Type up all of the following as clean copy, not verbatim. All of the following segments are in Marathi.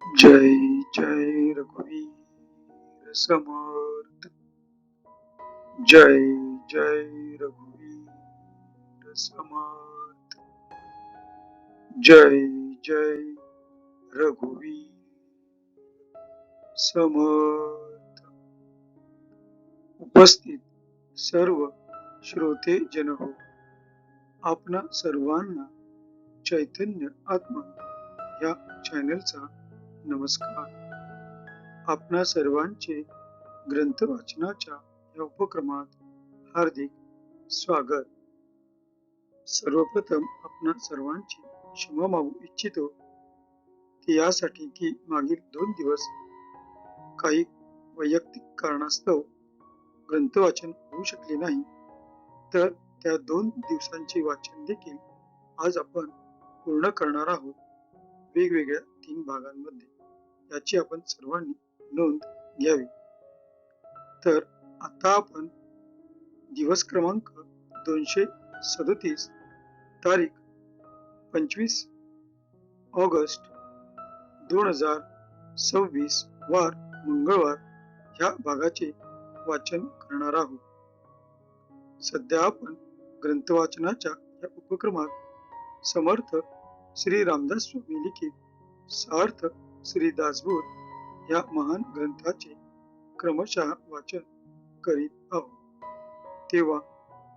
जय जय रघुवीर समर्थ। जय जय रघुवीर समर्थ। जय जय रघुवीर समर्थ। उपस्थित सर्व श्रोते जन हो, आपणा सर्वांना चैतन्य आत्मा या चॅनलचा नमस्कार। आपणा सर्वांचे ग्रंथ वाचनाच्या या उपक्रमात हार्दिक स्वागत। सर्वप्रथम आपणा सर्वांची क्षमा मागू इच्छितो की यासाठी की मागील 2 दिवस काही वैयक्तिक कारणास्तव ग्रंथ वाचन होऊ शकले नाही, तर त्या 2 दिवसांचे वाचन देखील आज आपण पूर्ण करणार आहोत, वेगवेगळ्या 3 भागांमध्ये। याची आपण सर्वांनी नोंद घ्यावी। तर आता आपण दिवस क्रमांक 237, तारीख 25 ऑगस्ट 2026, वार मंगळवार ह्या भागाचे वाचन करणार आहोत। सध्या आपण ग्रंथ वाचनाच्या या उपक्रमात समर्थ श्री रामदास स्वामी लिखित सार्थ श्री दासबोध या महान ग्रंथाचे क्रमशः वाचन करीत आहोत। तेव्हा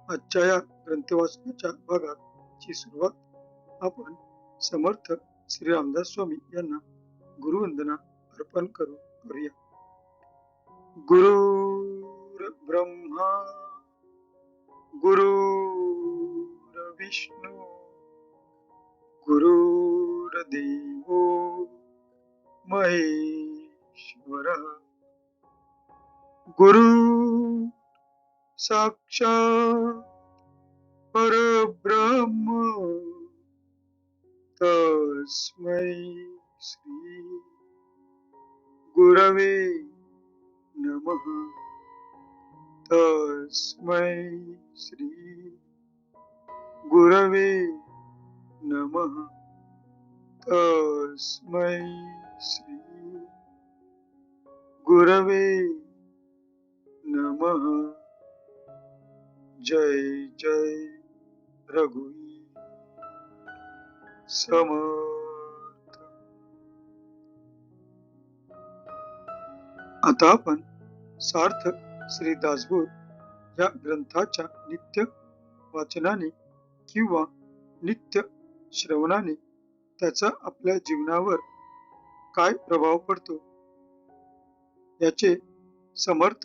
आजच्या या ग्रंथ वाचनाच्या भागाची सुरुवात आपण समर्थ श्री रामदास स्वामी यांना गुरुवंदना अर्पण करूया। गुरुर् ब्रह्मा गुरुर्विष्णू गुरुर्देवो महेश्वरः। गुरु साक्षात् परब्रह्म तस्मै श्री गुरवे नमः। तस्मै श्री गुरवे नमः। तस्मै श्री गुरवे नमः। जय जय रघुवीर समर्थ। आता आपण सार्थ श्री दासबोध या ग्रंथाच्या नित्य वाचनाने किंवा नित्य श्रवणाने त्याचा आपल्या जीवनावर काय प्रभाव पडतो याचे समर्थ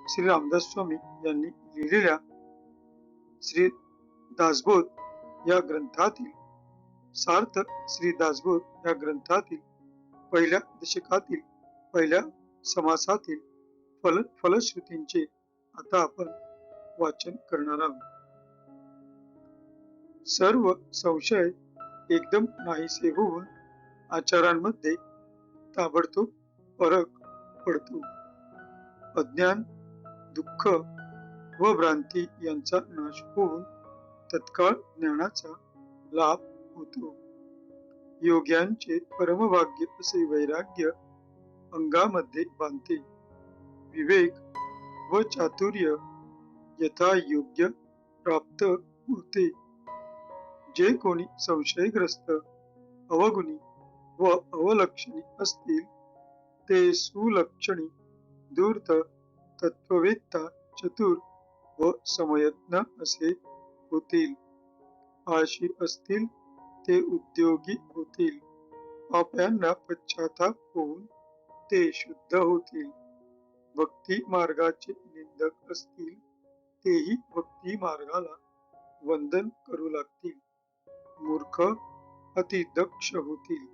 श्री रामदास स्वामी यांनी लिहिलेल्या श्री दासबोध या ग्रंथातील सार्थ श्री दासबोध या ग्रंथातील पहिल्या दशकातील पहिल्या समासातील फलश्रुतींचे आता आपण वाचन करणार आहोत। सर्व संशय एकदम नाहीसे होऊन आचारांमध्ये ताबडतोब फरक पडतो। अज्ञान, दुःख व भ्रांती यांचा नाश होऊन तत्काळ ज्ञानाचा लाभ होतो। योग्यांचे परमभाग्य असे वैराग्य अंगामध्ये बांधते। विवेक व चातुर्य यथायोग्य प्राप्त होते। जे कोणी संशयग्रस्त, अवगुणी व अवलक्षणी असतील ते सुलक्षणी, धूर्त, तत्ववेत्ता, चतुर व समयज्ञ असे होतील। आळशी असतील ते उद्योगी होतील। पाप्यांना पश्चाताप होऊन ते शुद्ध होतील। भक्ती मार्गाचे निंदक असतील तेही भक्ती मार्गाला वंदन करू लागतील। मूर्ख अति दक्ष होतील।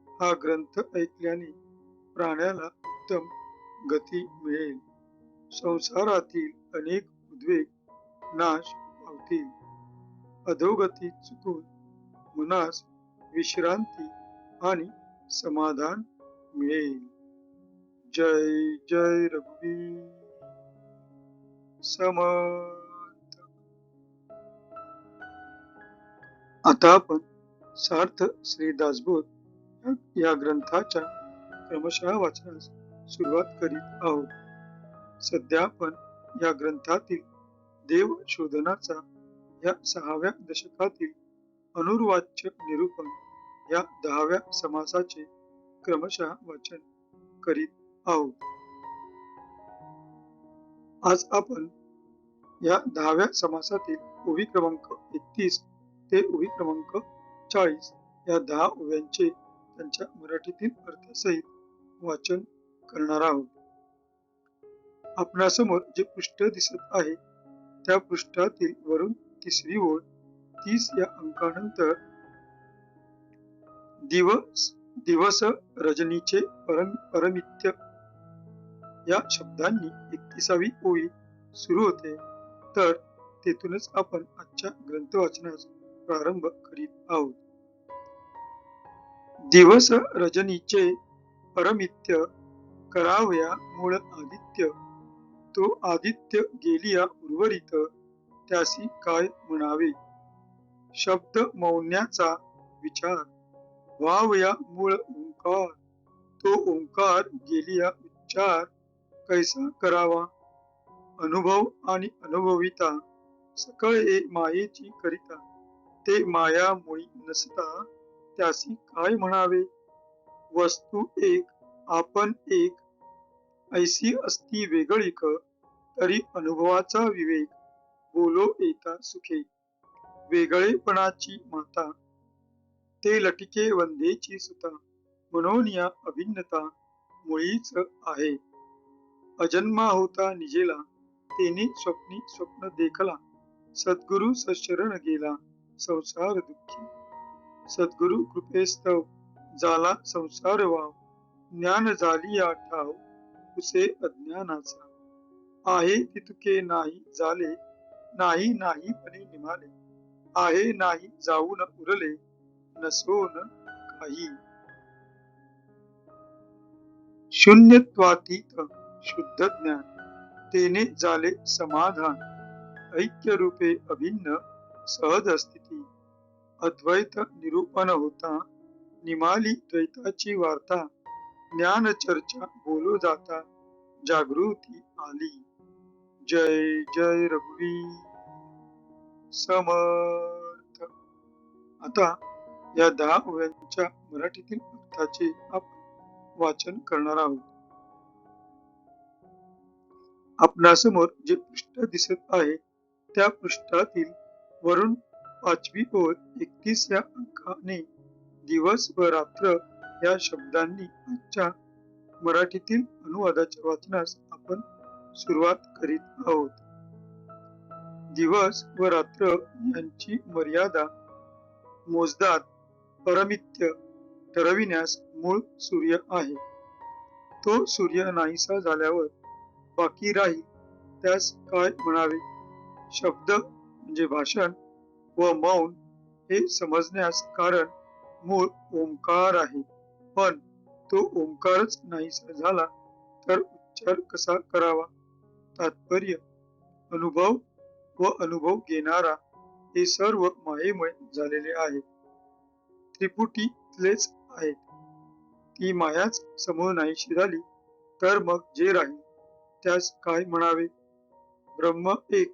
हा ग्रंथ ऐकल्याने प्राण्याला उत्तम गती मिळेल। संसारातील अनेक उद्वेग नाश पावतील। अधोगती चुकून मनास विश्रांती आणि समाधान मिळेल। जय जय रघुवीर समर्थ। आता आपण सार्थ श्री दासबोध या ग्रंथाच्या क्रमशः वाचनास सुरुवात करीत आहोत. सध्या आपण या ग्रंथातील देव शोधनाचा या 6व्या दशकातील अनुर्वाच्य निरूपण या 10व्या समासाचे क्रमशः वाचन करीत आहोत. आज आपण या 10व्या समासातील ओवी क्रमांक 31 ते ओवी क्रमांक 40 या 10 ओव्यांचे त्यांच्या मराठीतील अर्थसहित वाचन करणार आहोत. आपणासमोर जे पृष्ठ दिसत आहे त्या पृष्ठातील वरून तिसरी ओळ 30 या अंकानंतर दिवस रजनीचे परमित्य या शब्दांनी 31वी ओळी सुरू होते. तर तेथूनच आपण आजच्या ग्रंथ वाचनास प्रारंभ करीत आहोत. दिवस रजनीचे परमित्य करावया मूळ आदित्य, तो आदित्य गेलिया उर्वरित त्यासी काय म्हणावे. शब्द मौन्याचा विचार व्हावया मूळ ओंकार, तो ओंकार गेलिया उच्चार कैसा करावा. अनुभव आणि अनुभविता सकळ हे मायेची करिता, ते माया मुळी नसता त्यासी काय म्हणावे. वस्तू एक आपण एक ऐसी असती वेगळीक, तरी अनुभवाचा विवेक बोलो येता सुखे. वेगळेपणाची माता ते लटिके वंदेची सुता, म्हणून या अभिन्नता मुळीच आहे. अजन्मा होता निजेला, तेने स्वप्नी स्वप्न देखला. सद्गुरु सशरण गेला, संसार दुःखी. सद्गुरु कृपेस्तव झाला संसार वाव, ज्ञान झाली या ठाव उसे अज्ञानाचा. आहे तितके नाही झाले, नाही नाही पणे निमाले. आहे नाही जाऊन उरले, नसोन काही. शून्यत्वातीत शुद्ध ज्ञान, तेने झाले समाधान. ऐक्य रूपे अभिन्न सहज स्थिती. अद्वैत निरूपण होता, निमाली द्वैताची वार्ता. ज्ञान चर्चा बोलो जाता, जागृती आली. जय जय रघुवीर समर्थ. आता या 10 ओव्यांच्या मराठीतील अर्थाचे आपण वाचन करणार आहोत. आपणासमोर जे पृष्ठ दिसत आहे त्या पृष्ठातील वरून 5वी ओळ 31 या अंकाने दिवस व रात्र या शब्दांनी आजच्या मराठीतील अनुवादाच्या वाचनास आपण सुरुवात करीत आहोत. दिवस व रात्र यांची मर्यादा मोजदाद परमित्य ठरविण्यास मूळ सूर्य आहे. तो सूर्य नाहीसा झाल्यावर बाकी राहील त्यास काय म्हणावे. शब्द म्हणजे भाषण व मौन हे समजण्यास कारण मूळ ओंकार आहे. पण तो ओंकारच नाहीसा झाला तर उच्चार कसा करावा. तात्पर्य अनुभव व अनुभव घेणारा हे सर्व मायेमुळे झालेले आहे. त्रिपुटीतलेच आहेत. ती मायाच समूळ नाहीशी झाली तर मग जे राहील त्यास काय म्हणावे. ब्रह्म एक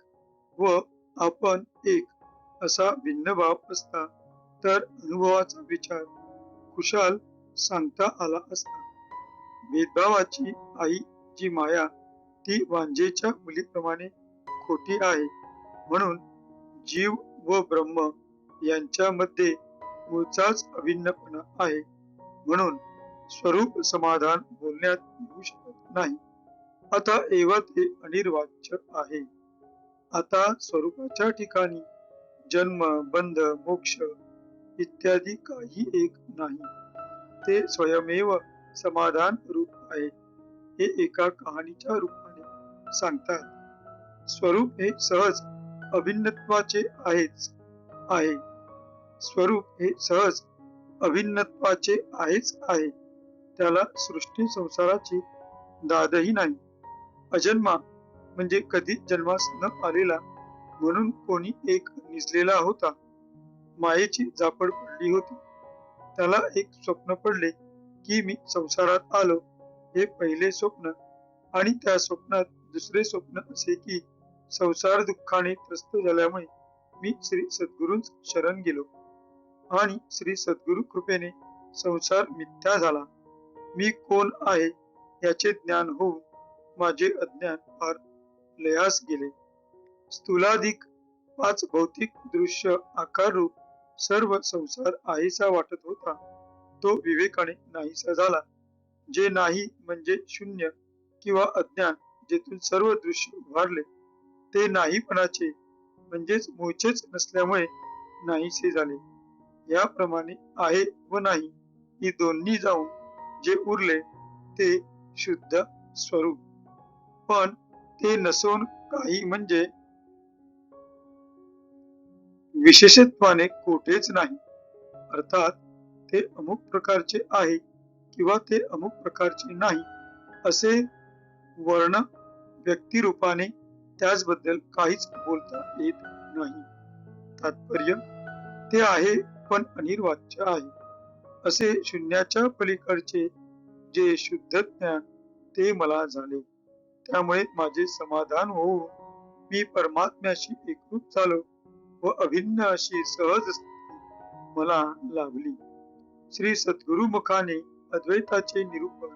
व आपण एक असा भिन्न भाव असता तर अनुभवाचा विचार कुशाल सांगता आला असता. भेदभावाची आई जी माया ती वांजेच्या मुलीप्रमाणे खोटी आहे. म्हणून जीव व ब्रह्म यांच्यामध्ये मूळचाच अभिन्नपणा आहे. म्हणून स्वरूप समाधान बोलण्यात येऊ शकत नाही. आता एवढ ते अनिर्वाच्य आहे. आता स्वरूपाच्या ठिकाणी जन्म बंध मोक्ष इत्यादी काही एक नाही. ते स्वयमेव समाधान रूप आहे. हे एका कहाणीच्या रूपाने सांगतात. स्वरूप हे सहज अभिन्नत्वाचे आहेच आहे. स्वरूप हे सहज अभिन्नत्वाचे आहेच आहे. त्याला सृष्टी संसाराची दादही नाही. अजन्मा म्हणजे कधी जन्मास न आलेला म्हणून कोणी एक निजलेला होता. मायेची झापड पडली होती. त्याला एक स्वप्न पडले की मी संसारात आलो हे पहिले स्वप्न आणि त्या स्वप्नात दुसरे स्वप्न असे की संसार दुःखाने त्रस्त झाल्यामुळे मी श्री सद्गुरूंच शरण गेलो आणि श्री सद्गुरु कृपेने संसार मिथ्या झाला. मी कोण आहे याचे ज्ञान होऊन माझे अज्ञान फार लयास गेले. स्थूलाधिक 5 भौतिक दृश्य आकार रूप सर्व संसार आहेसा वाटत होता तो विवेकाने नाहीसा झाला. जे नाही म्हणजे शून्य किंवा अज्ञान जेथून सर्व दृश्य उभारले ते नाहीपणाचे म्हणजेच मूळचेच नसल्यामुळे नाहीसे झाले. याप्रमाणे आहे व नाही ही दोन्ही जाऊन जे उरले ते शुद्ध स्वरूप. पण ते नसून काही म्हणजे विशेषत्वाने कोठेच नाही. अर्थात ते अमुक प्रकारचे आहे किंवा ते अमुक प्रकारचे नाही असे वर्ण व्यक्तिरूपाने त्याचबद्दल काहीच बोलता येत नाही. तात्पर्य ते आहे पण अनिर्वाच्य आहे. असे शून्याच्या पलीकडचे जे शुद्ध ज्ञान ते मला झाले. त्यामुळे माझे समाधान होऊन मी परमात्म्याशी एकरूप झालो व अभिन्न अशी सहज स्थिती मला लाभली. श्री सद्गुरु मुखाने अद्वैताचे निरूपण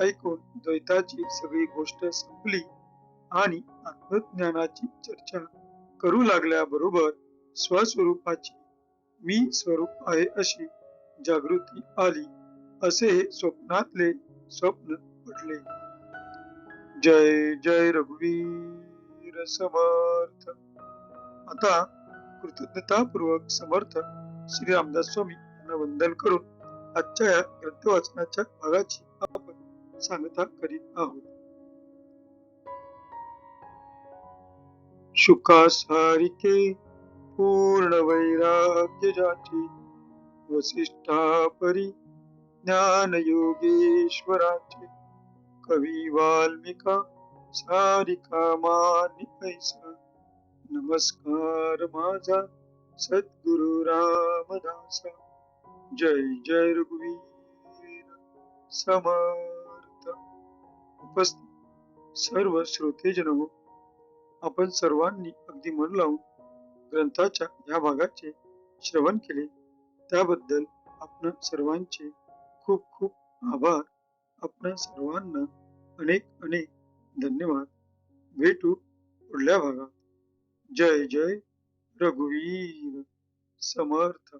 ऐकून द्वैताची सगळी गोष्ट संपली आणि आत्मज्ञानाची चर्चा करू लागल्याबरोबर स्वस्वरूपाची मी स्वरूप आहे अशी जागृती आली. असे हे स्वप्नातले स्वप्न पडले. जय जय रघुवीर समर्थ. आता कृतज्ञतापूर्वक समर्थ श्री रामदास स्वामी यांना वंदन करून आजच्या या ग्रंथ वाचनाच्या भागाची आपण सांगता करीत आहोत. शुकासारिके पूर्ण वैराग्य जाचे वसिष्ठा परी ज्ञान योगेश्वराचे कवी वाल्मिका सारिका मानी ऐसा नमस्कार माझा सद्गुरु रामदासा. जय जय रघुवीर समर्थ. उपस्थित सर्व श्रोतेजन हो, आपण सर्वांनी अगदी मन लावून ग्रंथाच्या या भागाचे श्रवण केले त्याबद्दल आपण सर्वांचे खूप खूप आभार. आपण सर्वांना अनेक अनेक धन्यवाद. भेटू पुढल्या भागात. जय जय रघुवीर समर्थ.